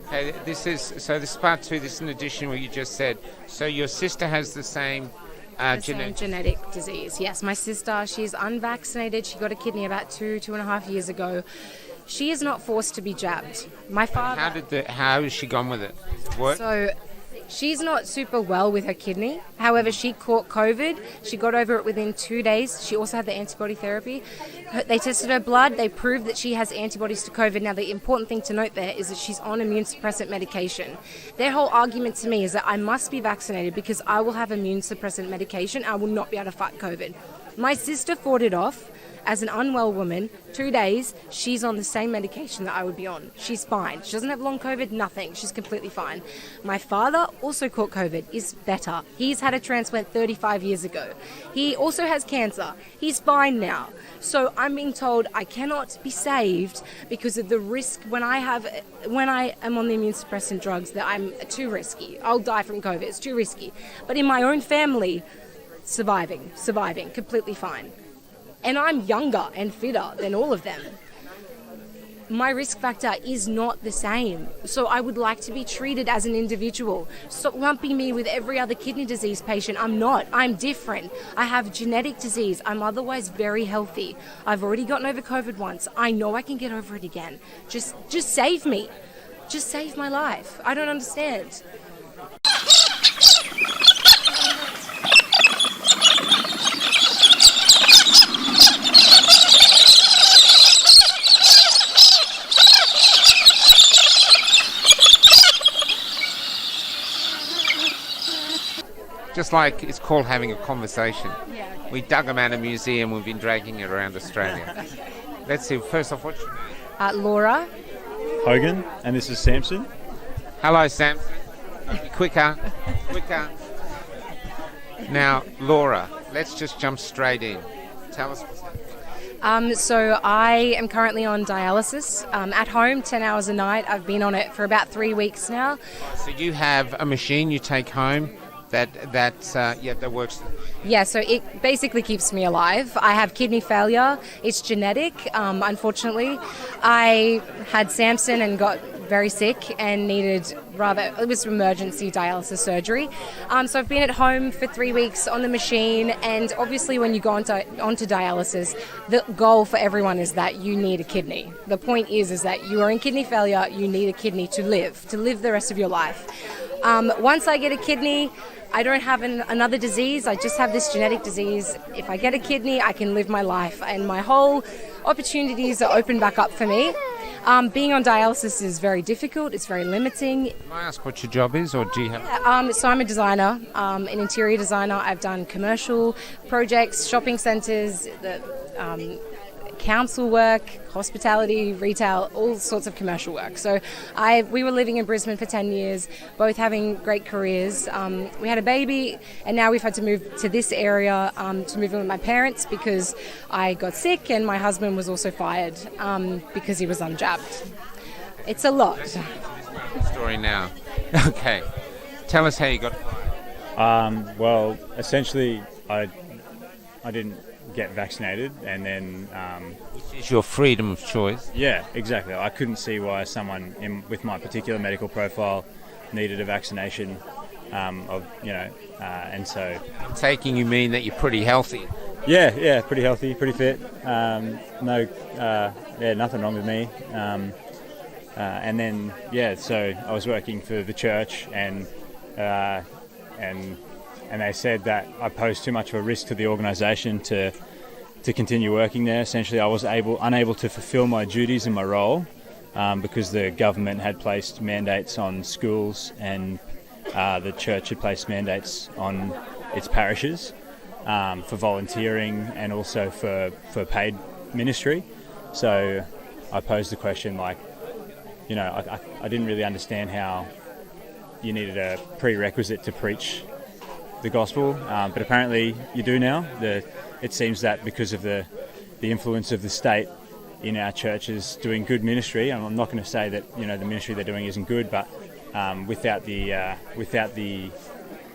Okay, this is part two. This is in addition to what you just said. So your sister has the same Genetic disease. Yes, my sister, she's unvaccinated. She got a kidney about 2.5 years ago. She is not forced to be jabbed. My father... How has she gone with it? What? So she's not super well with her kidney. However, she caught COVID. She got over it within 2 days. She also had the antibody therapy. They tested her blood. They proved that she has antibodies to COVID. Now, the important thing to note there is that she's on immune suppressant medication. Their whole argument to me is that I must be vaccinated because I will have immune suppressant medication. I will not be able to fight COVID. My sister fought it off. As an unwell woman, 2 days, she's on the same medication that I would be on. She's fine. She doesn't have long COVID, nothing. She's completely fine. My father also caught COVID, is better. He's had a transplant 35 years ago. He also has cancer. He's fine now. So I'm being told I cannot be saved because of the risk when I am on the immune suppressant drugs that I'm too risky. I'll die from COVID. It's too risky. But in my own family, surviving, completely fine. And I'm younger and fitter than all of them. My risk factor is not the same. So I would like to be treated as an individual. Stop lumping me with every other kidney disease patient. I'm not. I'm different. I have genetic disease. I'm otherwise very healthy. I've already gotten over COVID once. I know I can get over it again. Just save me. Just save my life. I don't understand. Just like it's called having a conversation. Yeah, okay. We dug him out of a museum. We've been dragging it around Australia. Let's see. First off, what's your name? Laura. Hogan, and this is Samson. Hello, Samson. Quicker. Now, Laura, let's just jump straight in. Tell us what's happening. So I am currently on dialysis at home, 10 hours a night. I've been on it for about 3 weeks now. So you have a machine you take home that works. Yeah, so it basically keeps me alive. I have kidney failure. It's genetic, unfortunately. I had Samson and got very sick and needed it was emergency dialysis surgery. So I've been at home for 3 weeks on the machine, and obviously when you go onto dialysis, the goal for everyone is that you need a kidney. The point is that you are in kidney failure, you need a kidney to live the rest of your life. Once I get a kidney, I don't have another disease. I just have this genetic disease. If I get a kidney, I can live my life, and my whole opportunities are open back up for me. Being on dialysis is very difficult. It's very limiting. Can I ask what your job is, or do you have... So I'm a designer, an interior designer. I've done commercial projects, shopping centres, council work, hospitality, retail, all sorts of commercial work. So we were living in Brisbane for 10 years, both having great careers. We had a baby, and now we've had to move to this area to move in with my parents because I got sick and my husband was also fired because he was unjabbed. It's a lot. Story now. Okay. Tell us how you got fired. Well, essentially, I didn't get vaccinated, and then Which is your freedom of choice. yeah, exactly. I couldn't see why someone with my particular medical profile needed a vaccination and so Taking you mean that you're pretty healthy. yeah, pretty healthy, pretty fit. Nothing wrong with me. And then so I was working for the church, and they said that I posed too much of a risk to the organisation to continue working there. Essentially, I was unable to fulfil my duties and my role because the government had placed mandates on schools, and the church had placed mandates on its parishes for volunteering and also for paid ministry. So I posed the question, I didn't really understand how you needed a prerequisite to preach the gospel, but apparently you do now. It seems that because of the influence of the state in our churches doing good ministry, and I'm not going to say that the ministry they're doing isn't good, but without the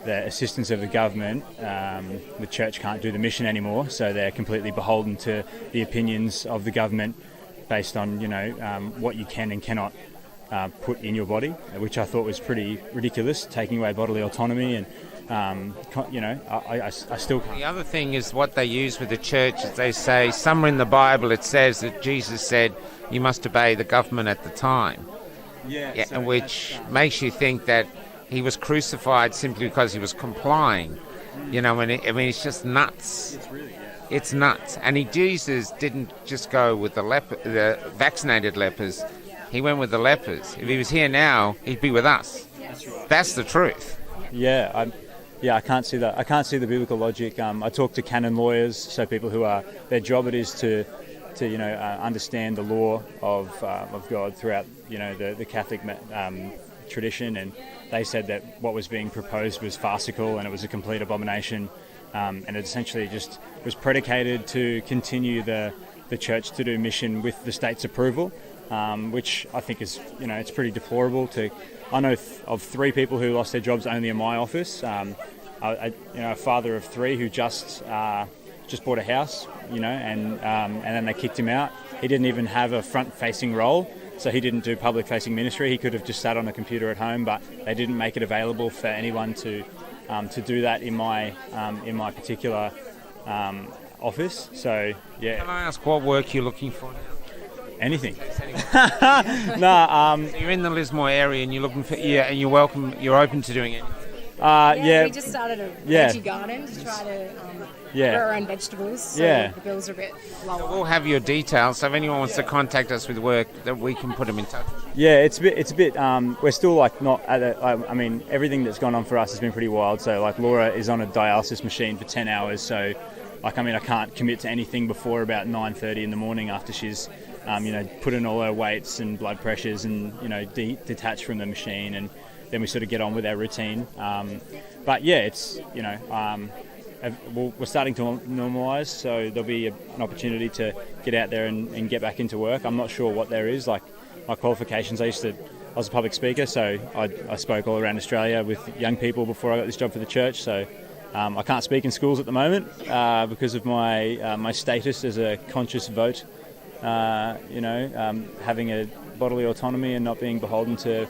assistance of the government, the church can't do the mission anymore. So they're completely beholden to the opinions of the government based on what you can and cannot put in your body, which I thought was pretty ridiculous, taking away bodily autonomy. And I still can't. The other thing is what they use with the church is they say somewhere in the Bible it says that Jesus said you must obey the government at the time. So which makes you think that he was crucified simply because he was complying. It's just nuts. It's nuts. And Jesus didn't just go with the vaccinated lepers. He went with the lepers. If he was here now, he'd be with us. That's the truth. I can't see that. I can't see the biblical logic. I talk to canon lawyers, so people who are their job it is to understand the law of God throughout the Catholic tradition, and they said that what was being proposed was farcical and it was a complete abomination, and it essentially just was predicated to continue the church to do mission with the state's approval, which I think is it's pretty deplorable. I know of 3 people who lost their jobs only in my office. A father of 3 who just bought a house, and then they kicked him out. He didn't even have a front-facing role, so he didn't do public-facing ministry. He could have just sat on a computer at home, but they didn't make it available for anyone to do that in my particular office. So yeah. Can I ask what work you're looking for now? Anything. No. So you're in the Lismore area and you're looking for and you're welcome. You're open to doing anything. We just started a veggie garden to try to grow our own vegetables. So the bills are a bit lower. So we'll have your details. So if anyone wants to contact us with work, that we can put them in touch. Yeah, it's a bit. We're still not at everything that's gone on for us has been pretty wild. So Laura is on a dialysis machine for 10 hours. So I can't commit to anything before about 9:30 in the morning after she's put in all her weights and blood pressures and detached from the machine, and then we sort of get on with our routine. It's we're starting to normalise, so there'll be an opportunity to get out there and get back into work. I'm not sure what there is. My qualifications, I was a public speaker, so I spoke all around Australia with young people before I got this job for the church. So I can't speak in schools at the moment because of my status as a conscious vote. Having a bodily autonomy and not being beholden to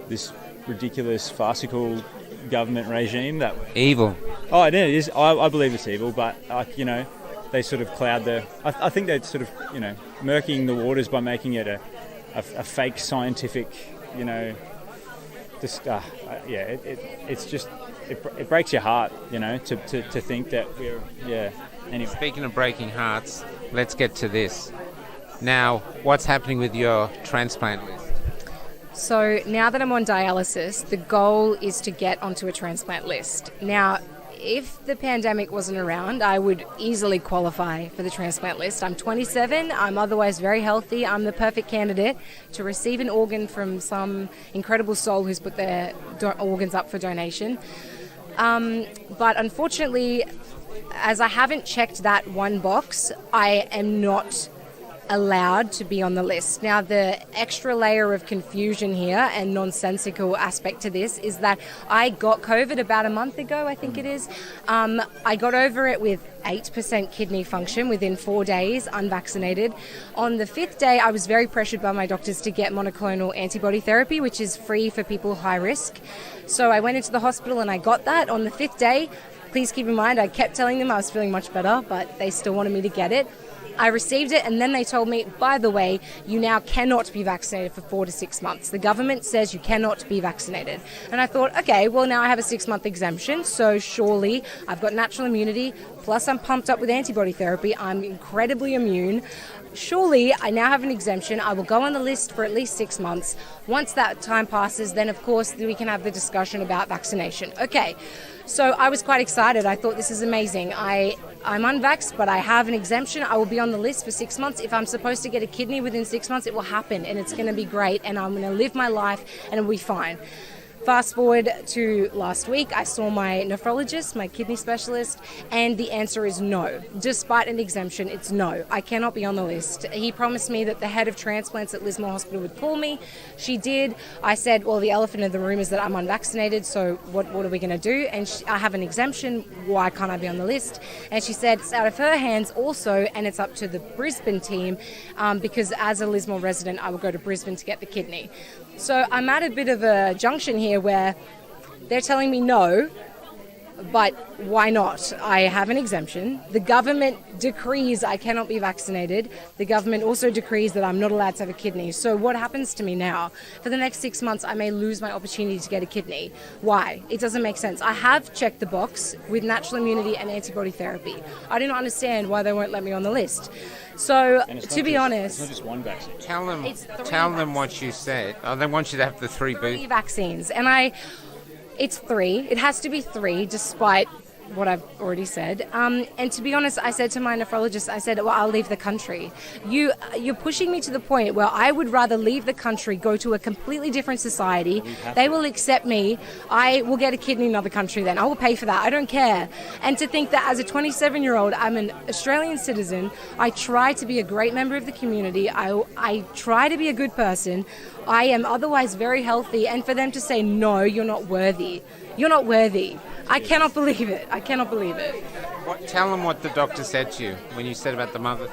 this ridiculous, farcical government regime that evil. Oh, it is. I believe it's evil, but they sort of cloud I think they're sort of murking the waters by making it a fake scientific. It's just it breaks your heart, to think that we're Anyway. Speaking of breaking hearts, let's get to this. Now, what's happening with your transplant list? So now that I'm on dialysis, the goal is to get onto a transplant list. Now, if the pandemic wasn't around, I would easily qualify for the transplant list. I'm 27, I'm otherwise very healthy, I'm the perfect candidate to receive an organ from some incredible soul who's put their organs up for donation. But unfortunately, as I haven't checked that one box, I am not allowed to be on the list. Now, the extra layer of confusion here and nonsensical aspect to this is that I got COVID about a month ago, I think it is. I got over it with 8% kidney function within 4 days, unvaccinated. On the 5th day, I was very pressured by my doctors to get monoclonal antibody therapy, which is free for people high risk. So I went into the hospital and I got that. On the 5th day, please keep in mind, I kept telling them I was feeling much better, but they still wanted me to get it. I received it, and then they told me, by the way, you now cannot be vaccinated for 4 to 6 months. The government says you cannot be vaccinated. And I thought, okay, well, now I have a 6-month exemption, so surely I've got natural immunity, plus I'm pumped up with antibody therapy. I'm incredibly immune. Surely I now have an exemption. I will go on the list for at least 6 months. Once that time passes, then, of course, we can have the discussion about vaccination. Okay. So I was quite excited. I thought, this is amazing. I'm unvaxxed, but I have an exemption. I will be on the list for 6 months. If I'm supposed to get a kidney within 6 months, it will happen, and it's going to be great, and I'm going to live my life, and it'll be fine. Fast forward to last week, I saw my nephrologist, my kidney specialist, and the answer is no. Despite an exemption, it's no. I cannot be on the list. He promised me that the head of transplants at Lismore Hospital would call me. She did. I said, well, the elephant in the room is that I'm unvaccinated, so what are we going to do? And I have an exemption. Why can't I be on the list? And she said it's out of her hands also, and it's up to the Brisbane team, because as a Lismore resident, I will go to Brisbane to get the kidney. So I'm at a bit of a junction here where they're telling me no, but why not? I have an exemption. The government decrees I cannot be vaccinated. The government also decrees that I'm not allowed to have a kidney. So what happens to me now? For the next 6 months, I may lose my opportunity to get a kidney. Why? It doesn't make sense. I have checked the box with natural immunity and antibody therapy. I do not understand why they won't let me on the list. So, to be honest... It's not just one vaccine. Tell them what you said. Oh, they want you to have the three vaccines. And it's 3. It has to be 3, despite what I've already said. And to be honest, I said to my nephrologist, I said, well, I'll leave the country. You're pushing me to the point where I would rather leave the country, go to a completely different society. They will accept me. I will get a kidney in another country then. I will pay for that. I don't care. And to think that as a 27-year-old, I'm an Australian citizen. I try to be a great member of the community. I try to be a good person. I am otherwise very healthy. And for them to say, no, you're not worthy. You're not worthy. I cannot believe it. I cannot believe it. Tell them what the doctor said to you when you said about the mother.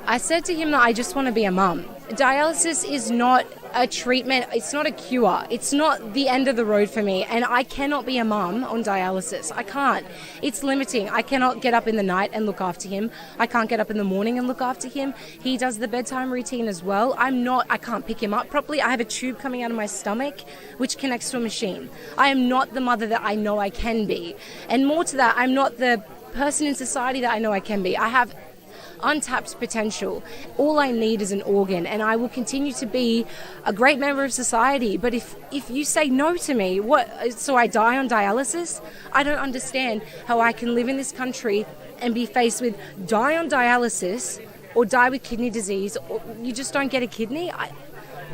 I said to him that I just want to be a mum. Dialysis is not a treatment. It's not a cure. It's not the end of the road for me. And I cannot be a mum on dialysis. I can't. It's limiting. I cannot get up in the night and look after him. I can't get up in the morning and look after him. He does the bedtime routine as well. I can't pick him up properly. I have a tube coming out of my stomach which connects to a machine. I am not the mother that I know I can be. And more to that, I'm not the person in society that I know I can be. I have untapped potential. All I need is an organ, and I will continue to be a great member of society. But if you say no to me, so I die on dialysis? I don't understand how I can live in this country and be faced with die on dialysis or die with kidney disease, or you just don't get a kidney.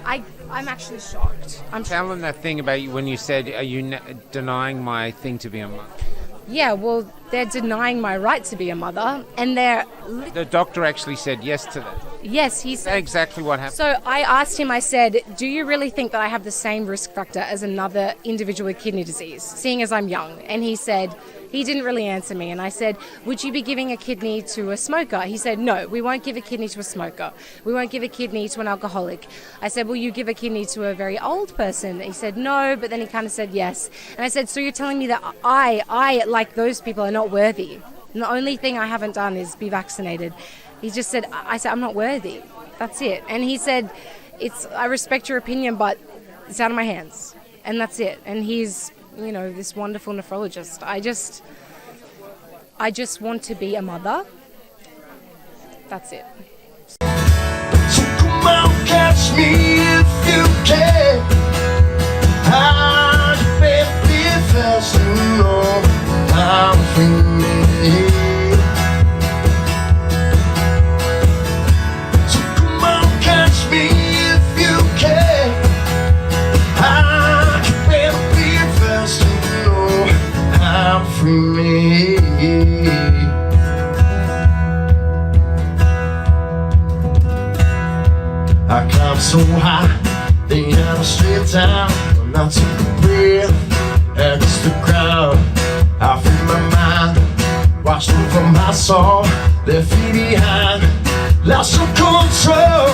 I'm actually shocked. Tell them that thing about you when you said, are you denying my thing to be a mother? Yeah, well, they're denying my right to be a mother, and The doctor actually said yes to that. Yes, he said... That's exactly what happened. So I asked him, I said, do you really think that I have the same risk factor as another individual with kidney disease, seeing as I'm young? And he said... He didn't really answer me, and I said, would you be giving a kidney to a smoker? He said, no, we won't give a kidney to a smoker. We won't give a kidney to an alcoholic. I said, will you give a kidney to a very old person? He said, no, but then he kind of said yes. And I said, so you're telling me that I, like those people, are not worthy? And the only thing I haven't done is be vaccinated. He just said, I said, I'm not worthy. That's it. And he said, I respect your opinion, but it's out of my hands. And that's it. And he's... this wonderful nephrologist. I just want to be a mother. That's it. So come on, catch me if you can. I'd be fast and know I'm free. So come on, catch me if you can. I'm free. I climb so high, they had a straight down. When I took a breath against the ground, I feel my mind washed over my soul, left me behind, lost some control.